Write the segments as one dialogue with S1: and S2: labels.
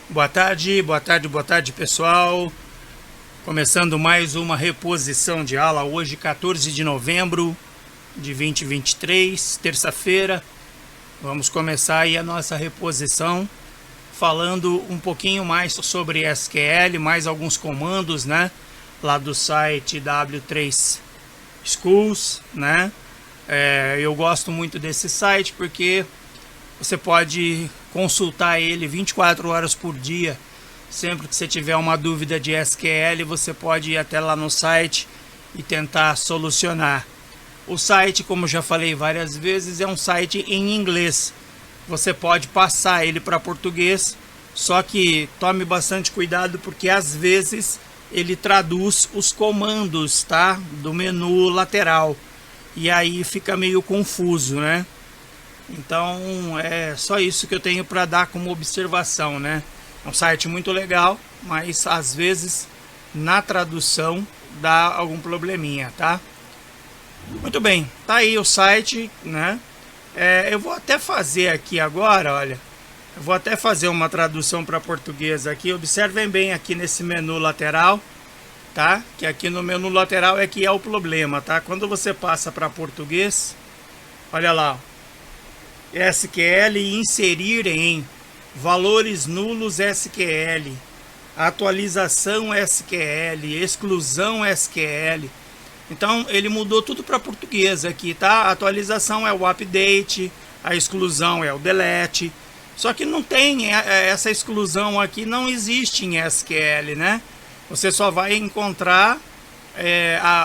S1: Boa tarde, boa tarde, boa tarde, pessoal. Começando mais uma reposição de aula hoje, 14 de novembro de 2023, terça-feira. Vamos começar aí a nossa reposição falando um pouquinho mais sobre SQL, mais alguns comandos, né? Lá do site W3 Schools, né? Eu gosto muito desse site porque você pode consultar ele 24 horas por dia. Sempre que você tiver uma dúvida de SQL, você pode ir até lá no site e tentar solucionar. O site, como já falei várias vezes, é um site em inglês. Você pode passar ele para português, só que tome bastante cuidado porque às vezes ele traduz os comandos, tá? Do menu lateral. E aí fica meio confuso, né? Então é só isso que eu tenho para dar como observação, né? É um site muito legal, mas às vezes na tradução dá algum probleminha, tá? Muito bem, tá aí o site, né? Eu vou até fazer aqui agora, olha. Eu vou até fazer uma tradução para português aqui. Observem bem aqui nesse menu lateral, tá? Que aqui no menu lateral é que é o problema, tá? Quando você passa para português, olha lá, SQL inserir em valores nulos SQL, atualização SQL, exclusão SQL. Então ele mudou tudo para português aqui, tá? A atualização é o update, a exclusão é o delete. Só que não tem essa exclusão aqui, não existe em SQL, né? Você só vai encontrar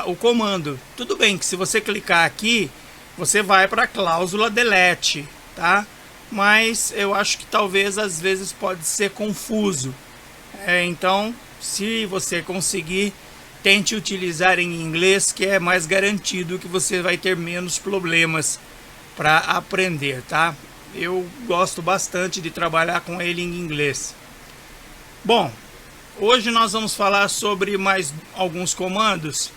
S1: o comando. Tudo bem que se você clicar aqui, você vai para a cláusula delete, tá? Mas eu acho que talvez às vezes pode ser confuso. Então, se você conseguir, tente utilizar em inglês, que é mais garantido que você vai ter menos problemas para aprender, tá? Eu gosto bastante de trabalhar com ele em inglês. Bom, hoje nós vamos falar sobre mais alguns comandos.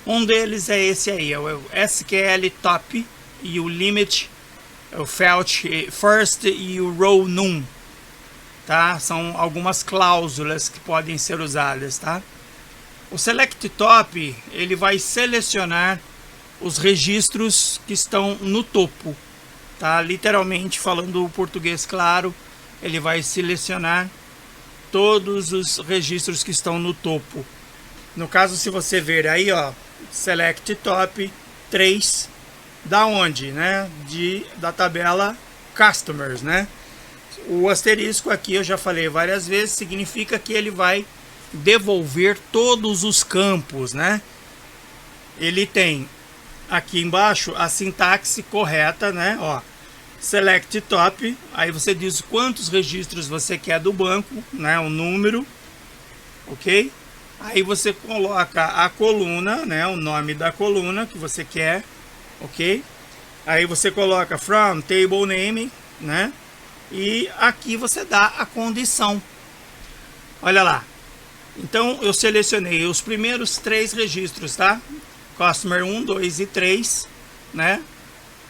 S1: Um deles é esse aí, é o SQL top e o limit, o fetch first e o row num, tá? São algumas cláusulas que podem ser usadas, tá? O select top, ele vai selecionar os registros que estão no topo, tá? Literalmente falando o português claro, ele vai selecionar todos os registros que estão no topo. No caso, se você ver aí, ó, select top 3, da onde, né? Da tabela customers, né? O asterisco aqui, eu já falei várias vezes, significa que ele vai devolver todos os campos, né? Ele tem aqui embaixo a sintaxe correta, né? Ó, select top, aí você diz quantos registros você quer do banco, né? O número, ok? Aí você coloca a coluna, né? O nome da coluna que você quer, ok? Aí você coloca from table name, né? E aqui você dá a condição. Olha lá. Então eu selecionei os primeiros 3 registros, tá? Customer 1, 2 e 3, né?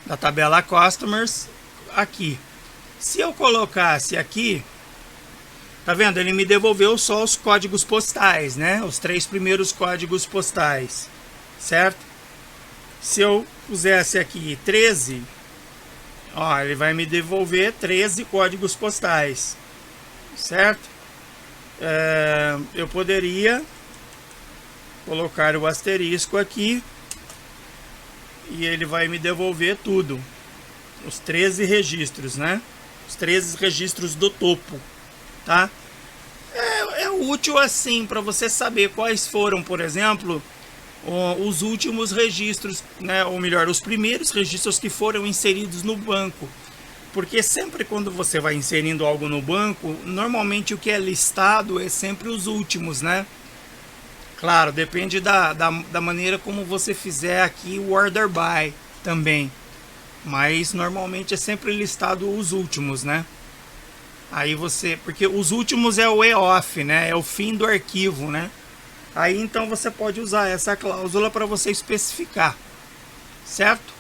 S1: Da tabela customers aqui. Se eu colocasse aqui, tá vendo? Ele me devolveu só os códigos postais, né? Os 3 primeiros códigos postais, certo? Se eu pusesse aqui 13, ó, ele vai me devolver 13 códigos postais, certo? Eu poderia colocar o asterisco aqui e ele vai me devolver tudo, os 13 registros, né? Os 13 registros do topo, tá? É útil assim para você saber quais foram, por exemplo, os últimos registros, né? Ou melhor, os primeiros registros que foram inseridos no banco. Porque sempre quando você vai inserindo algo no banco, normalmente o que é listado é sempre os últimos, né? Claro, depende da maneira como você fizer aqui o order by também. Mas normalmente é sempre listado os últimos, né? Aí você, porque os últimos é o EOF, né? É o fim do arquivo, né? Aí então você pode usar essa cláusula para você especificar, certo?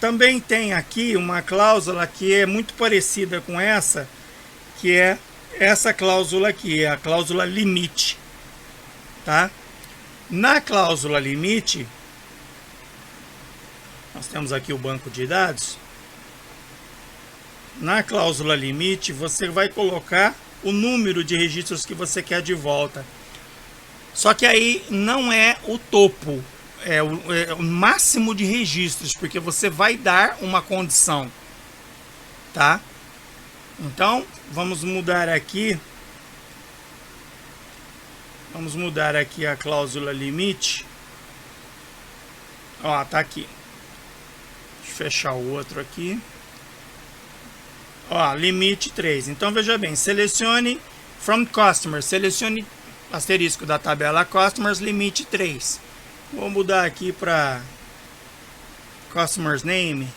S1: Também tem aqui uma cláusula que é muito parecida com essa, que é essa cláusula aqui, a cláusula limite, tá? Na cláusula limite, nós temos aqui o banco de dados. Na cláusula limite, você vai colocar o número de registros que você quer de volta. Só que aí não é o topo, é o máximo de registros, porque você vai dar uma condição, tá? Então, vamos mudar aqui. Vamos mudar aqui a cláusula limite. Ó, tá aqui. Deixa eu fechar o outro aqui. Ó, limite 3. Então, veja bem, selecione from customers, selecione asterisco da tabela customers, limite 3. Vou mudar aqui para customers name.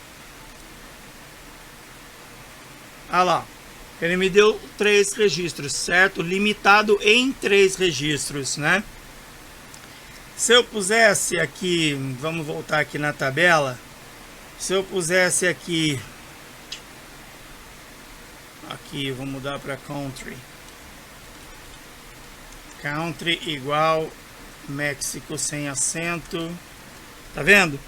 S1: Ah lá, ele me deu 3 registros, certo? Limitado em 3 registros, né? Se eu pusesse aqui, vamos voltar aqui na tabela. Se eu pusesse aqui, vou mudar para country. Country igual México sem acento. Tá vendo?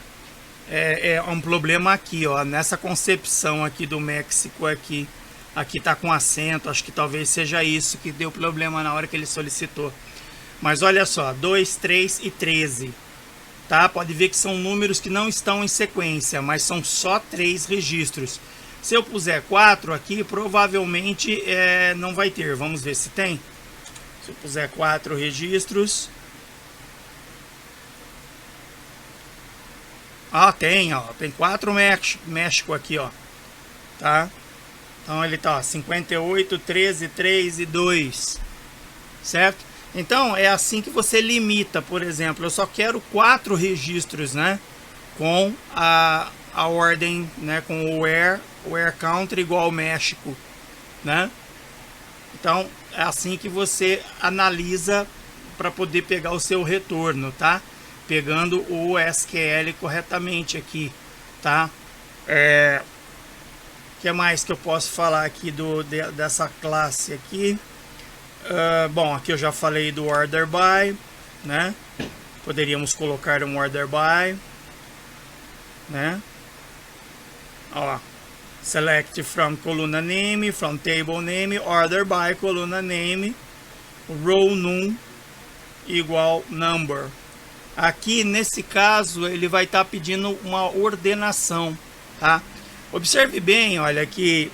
S1: É um problema aqui, ó, nessa concepção aqui do México aqui tá com acento, acho que talvez seja isso que deu problema na hora que ele solicitou. Mas olha só, 2, 3 e 13, tá? Pode ver que são números que não estão em sequência, mas são só 3 registros. Se eu puser 4 aqui, provavelmente não vai ter. Vamos ver se tem. Se eu puser 4 registros. Ah, tem, ó. Tem 4 México aqui, ó. Tá? Então ele tá, ó, 58, 13, 3 e 2. Certo? Então é assim que você limita, por exemplo. Eu só quero 4 registros, né? Com a ordem, né? Com o where country igual ao México, né? Então é assim que você analisa para poder pegar o seu retorno, tá? Pegando o SQL corretamente aqui, tá? Que mais que eu posso falar aqui dessa classe aqui? Bom, aqui eu já falei do order by, né? Poderíamos colocar um order by, né? Ó, select from coluna name, from table name, order by coluna name, row num igual number. Aqui nesse caso ele vai estar pedindo uma ordenação, tá? Observe bem, olha que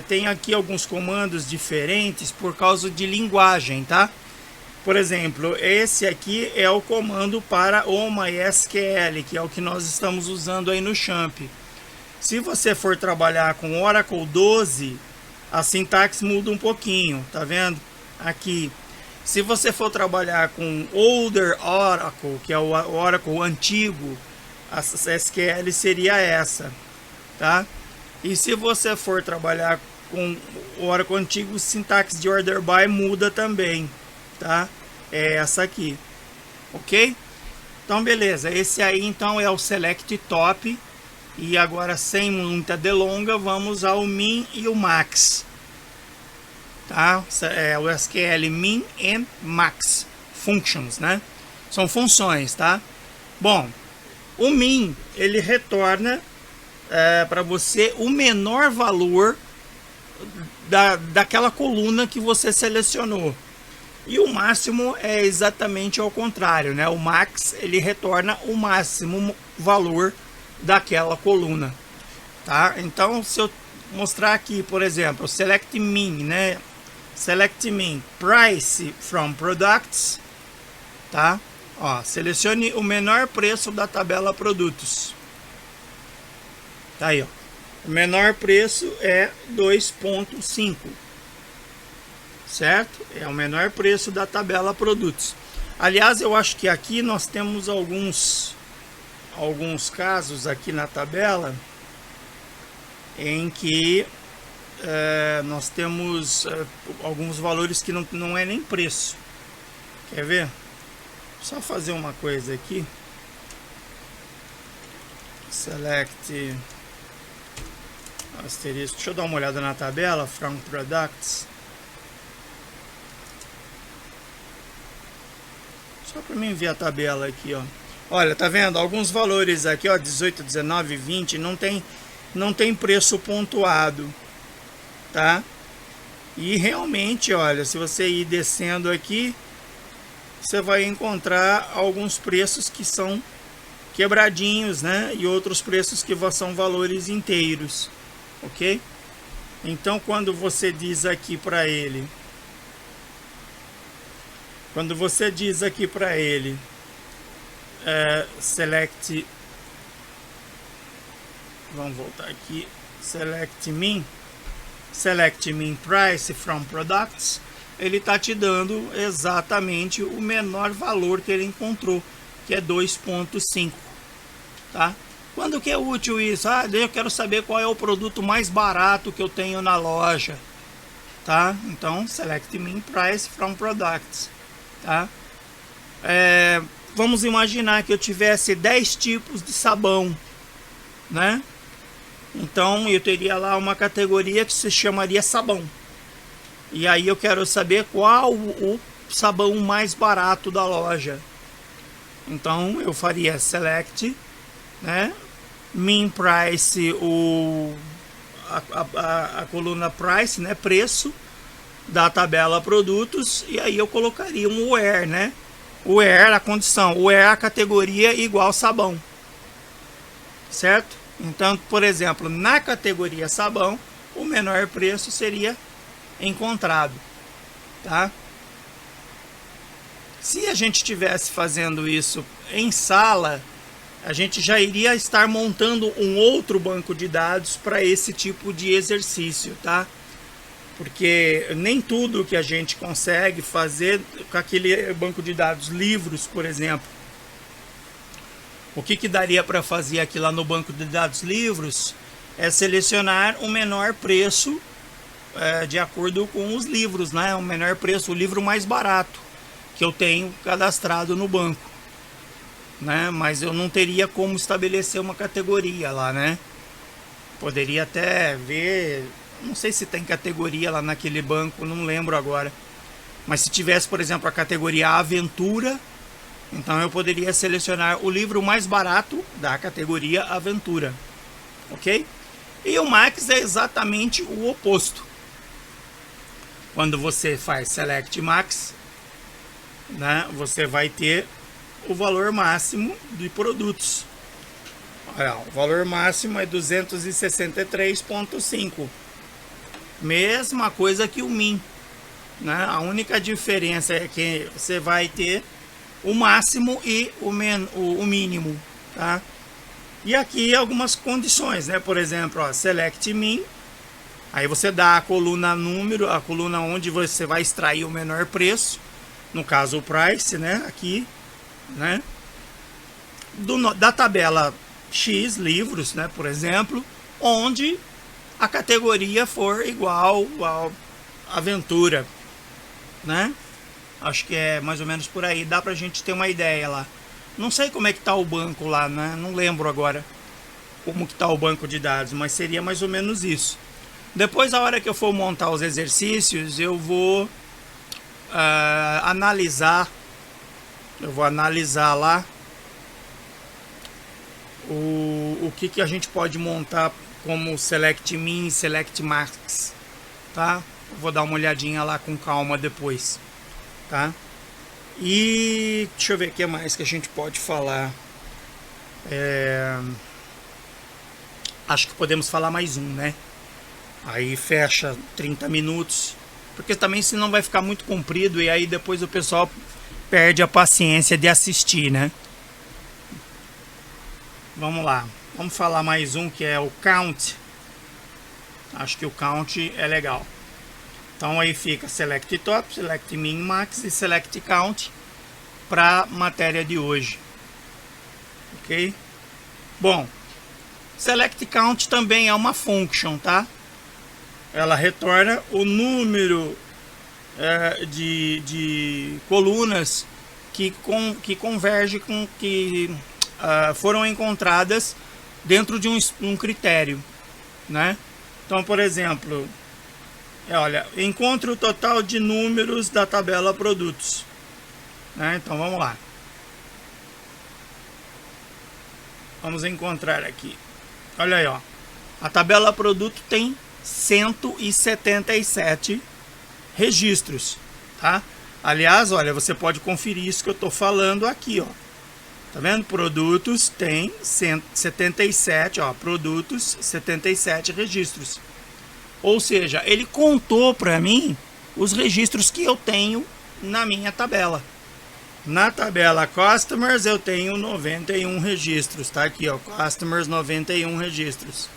S1: tem aqui alguns comandos diferentes por causa de linguagem, tá? Por exemplo, esse aqui é o comando para o MySQL, que é o que nós estamos usando aí no Champ. Se você for trabalhar com Oracle 12, a sintaxe muda um pouquinho, tá vendo? Aqui. Se você for trabalhar com Older Oracle, que é o Oracle antigo, a SQL seria essa, tá? E se você for trabalhar com o Oracle antigo, sintaxe de order by muda também, tá? É essa aqui, ok? Então beleza, esse aí então é o select top. E agora, sem muita delonga, vamos ao min e o max, tá? O SQL min and max functions, né? São funções, tá? Bom, o min ele retorna para você o menor valor daquela coluna que você selecionou. E o máximo é exatamente ao contrário, né? O max ele retorna o máximo valor daquela coluna, tá? Então, se eu mostrar aqui, por exemplo, select min, né? Select min price from products, tá? Ó, selecione o menor preço da tabela produtos. Tá aí, ó. O menor preço é 2.5, certo? É o menor preço da tabela produtos. Aliás, eu acho que aqui nós temos alguns casos aqui na tabela em que nós temos alguns valores que não é nem preço. Quer ver? Só fazer uma coisa aqui. Select Asterisco. Deixa eu dar uma olhada na tabela. From Products. Só para mim ver a tabela aqui, ó. Olha, tá vendo? Alguns valores aqui, ó, 18, 19, 20, não tem preço pontuado, tá? E realmente, olha, se você ir descendo aqui, você vai encontrar alguns preços que são quebradinhos, né? E outros preços que são valores inteiros, ok? Então, quando você diz aqui para ele, select, vamos voltar aqui, select min price from products, ele está te dando exatamente o menor valor que ele encontrou, que é 2,5, tá? Quando que é útil isso? Eu quero saber qual é o produto mais barato que eu tenho na loja, tá? Então, select min price from products, tá? Vamos imaginar que eu tivesse 10 tipos de sabão, né? Então eu teria lá uma categoria que se chamaria sabão. E aí eu quero saber qual o sabão mais barato da loja. Então eu faria select, né? Min price, a coluna price, né? Preço da tabela produtos. E aí eu colocaria um where, né? Where a condição, where a categoria igual sabão, certo? Então, por exemplo, na categoria sabão, o menor preço seria encontrado, tá? Se a gente estivesse fazendo isso em sala, a gente já iria estar montando um outro banco de dados para esse tipo de exercício, tá? Porque nem tudo que a gente consegue fazer com aquele banco de dados, livros, por exemplo. O que daria para fazer aqui lá no banco de dados livros é selecionar o menor preço de acordo com os livros, né? O menor preço, o livro mais barato que eu tenho cadastrado no banco, né? Mas eu não teria como estabelecer uma categoria lá, né? Poderia até ver, não sei se tem categoria lá naquele banco, não lembro agora. Mas se tivesse, por exemplo, a categoria Aventura, então eu poderia selecionar o livro mais barato da categoria Aventura, ok? E o Max é exatamente o oposto. Quando você faz Select Max, né, você vai ter o valor máximo de produtos. Olha, o valor máximo é 263,5. Mesma coisa que o min, né? A única diferença é que você vai ter o máximo e o mínimo, tá? E aqui algumas condições, né? Por exemplo, ó, select min, aí você dá a coluna número, a coluna onde você vai extrair o menor preço, no caso o price, né? Aqui, né? Da tabela X livros, né? Por exemplo, onde a categoria for igual a aventura, né? Acho que é mais ou menos por aí, dá pra gente ter uma ideia lá. Não sei como é que tá o banco lá, né? Não lembro agora como que tá o banco de dados, mas seria mais ou menos isso. Depois, a hora que eu for montar os exercícios, eu vou analisar lá o que a gente pode montar como select min e select max, tá? Eu vou dar uma olhadinha lá com calma depois, tá? E deixa eu ver o que mais que a gente pode falar. Acho que podemos falar mais um, né? Aí fecha 30 minutos, porque também senão vai ficar muito comprido e aí depois o pessoal perde a paciência de assistir, né? Vamos lá, vamos falar mais um que é o count. Acho que o count é legal. Então aí fica select top, select min max e select count para matéria de hoje, ok? Bom, select count também é uma function, tá? Ela retorna o número de colunas que converge com que foram encontradas dentro de um critério, né? Então, por exemplo, olha, encontre o total de números da tabela produtos, né? Então vamos lá, vamos encontrar aqui, olha aí, ó, a tabela produto tem 177 registros, tá? Aliás, olha, você pode conferir isso que eu estou falando aqui, ó. Tá vendo? Produtos tem 177, ó, produtos, 77 registros. Ou seja, ele contou para mim os registros que eu tenho na minha tabela. Na tabela Customers eu tenho 91 registros, tá aqui, ó, Customers 91 registros.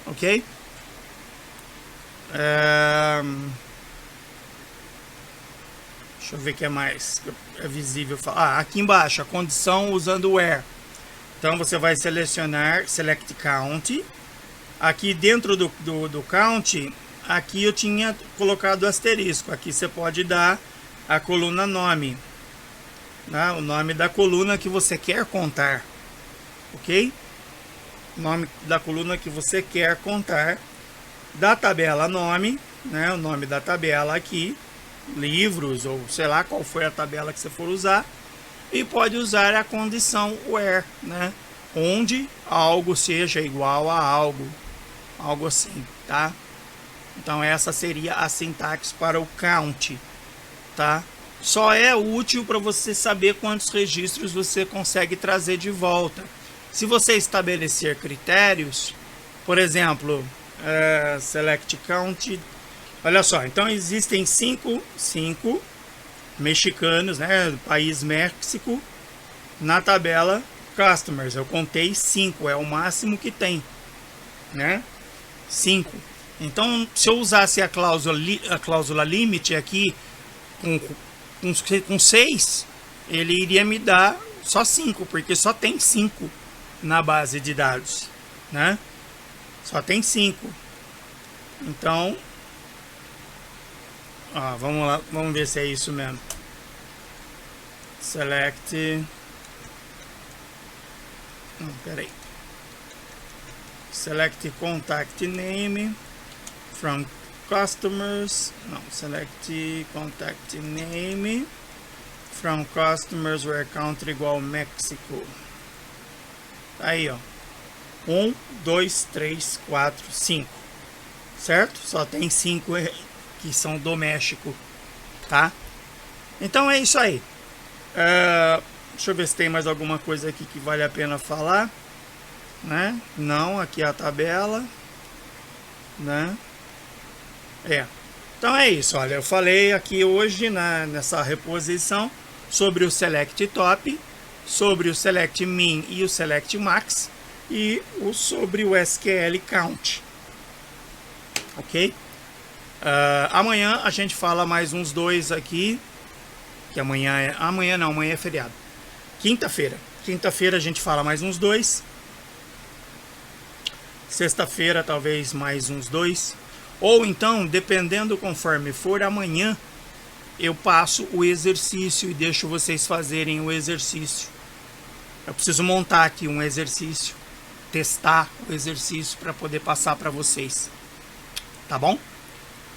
S1: OK? Deixa eu ver o que é mais é visível. Aqui embaixo, a condição usando where. Então você vai selecionar Select Count. Aqui dentro do Count, aqui eu tinha colocado asterisco. Aqui você pode dar a coluna nome, né? O nome da coluna que você quer contar. OK? Nome da coluna que você quer contar. Da tabela nome, né? O nome da tabela aqui. Livros, ou sei lá qual foi a tabela que você for usar, e pode usar a condição where, né? Onde algo seja igual a algo assim, tá? Então essa seria a sintaxe para o count, tá? Só é útil para você saber quantos registros você consegue trazer de volta. Se você estabelecer critérios, por exemplo, select count. Olha só, então existem cinco mexicanos, né, do país México, na tabela Customers. Eu contei 5, é o máximo que tem, né? 5. Então, se eu usasse a cláusula limit aqui com 6, ele iria me dar só 5, porque só tem 5 na base de dados, né? Só tem 5. Então, vamos lá, vamos ver se é isso mesmo. Select. Peraí. Select contact name from customers. Não, select contact name from customers where country igual México. Aí, ó. 1, 2, 3, 4, 5. Certo? Só tem 5 que são do México, tá? Então é isso aí. Deixa eu ver se tem mais alguma coisa aqui que vale a pena falar, né? Não, aqui é a tabela, né? Então é isso, olha, eu falei aqui hoje nessa reposição sobre o Select Top, sobre o Select Min e o Select Max e sobre o SQL Count, ok? Amanhã a gente fala mais uns 2 aqui, que amanhã é feriado. Quinta-feira a gente fala mais uns 2. Sexta-feira talvez mais uns 2. Ou então, dependendo conforme for, amanhã eu passo o exercício e deixo vocês fazerem o exercício. Eu preciso montar aqui um exercício, testar o exercício para poder passar para vocês. Tá bom?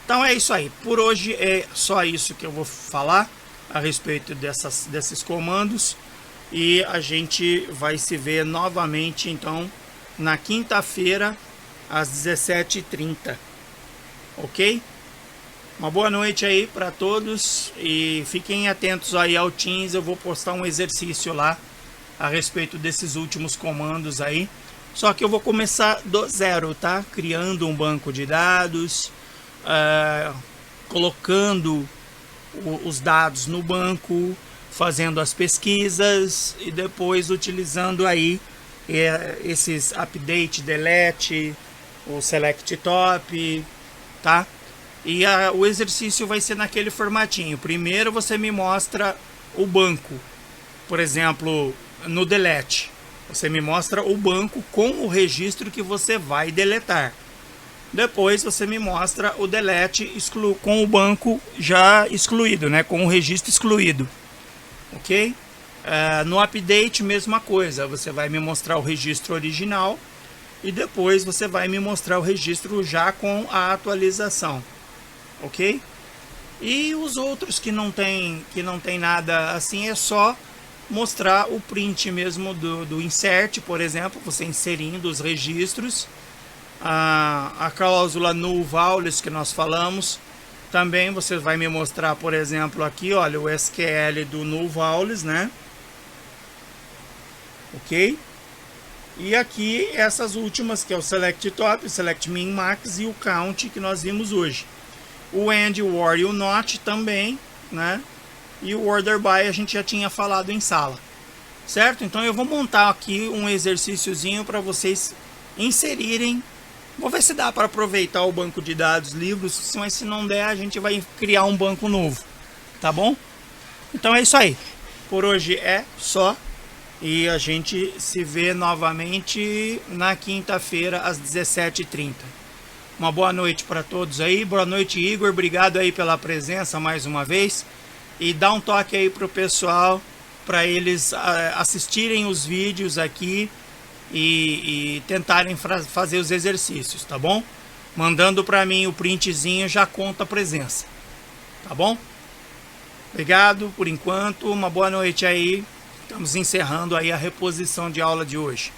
S1: Então é isso aí. Por hoje é só isso que eu vou falar a respeito desses comandos. E a gente vai se ver novamente, então, na quinta-feira, às 17h30. Ok? Uma boa noite aí para todos. E fiquem atentos aí ao Teams. Eu vou postar um exercício lá a respeito desses últimos comandos aí. Só que eu vou começar do zero, tá? Criando um banco de dados. Colocando os dados no banco, fazendo as pesquisas e depois utilizando aí esses update, delete, o select top, tá? E o exercício vai ser naquele formatinho. Primeiro você me mostra o banco, por exemplo, no delete, você me mostra o banco com o registro que você vai deletar. Depois você me mostra o delete com o banco já excluído, né? Com o registro excluído. Ok? No update, mesma coisa. Você vai me mostrar o registro original e depois você vai me mostrar o registro já com a atualização, ok? E os outros que não tem nada assim, é só mostrar o print mesmo do insert, por exemplo, você inserindo os registros, a cláusula null values que nós falamos, também você vai me mostrar, por exemplo, aqui, olha, o SQL do null values, né? Ok? E aqui essas últimas, que é o select top, o select min max e o count que nós vimos hoje. O and, o or e o not também, né? E o order by a gente já tinha falado em sala, certo? Então eu vou montar aqui um exercíciozinho para vocês inserirem. Vou ver se dá para aproveitar o banco de dados livros, mas se não der a gente vai criar um banco novo, tá bom? Então é isso aí. Por hoje é só. E a gente se vê novamente na quinta-feira às 17h30. Uma boa noite para todos aí. Boa noite, Igor. Obrigado aí pela presença mais uma vez. E dá um toque aí pro pessoal, para eles assistirem os vídeos aqui e tentarem fazer os exercícios, tá bom? Mandando para mim o printzinho já conta a presença, tá bom? Obrigado por enquanto. Uma boa noite aí. Estamos encerrando aí a reposição de aula de hoje.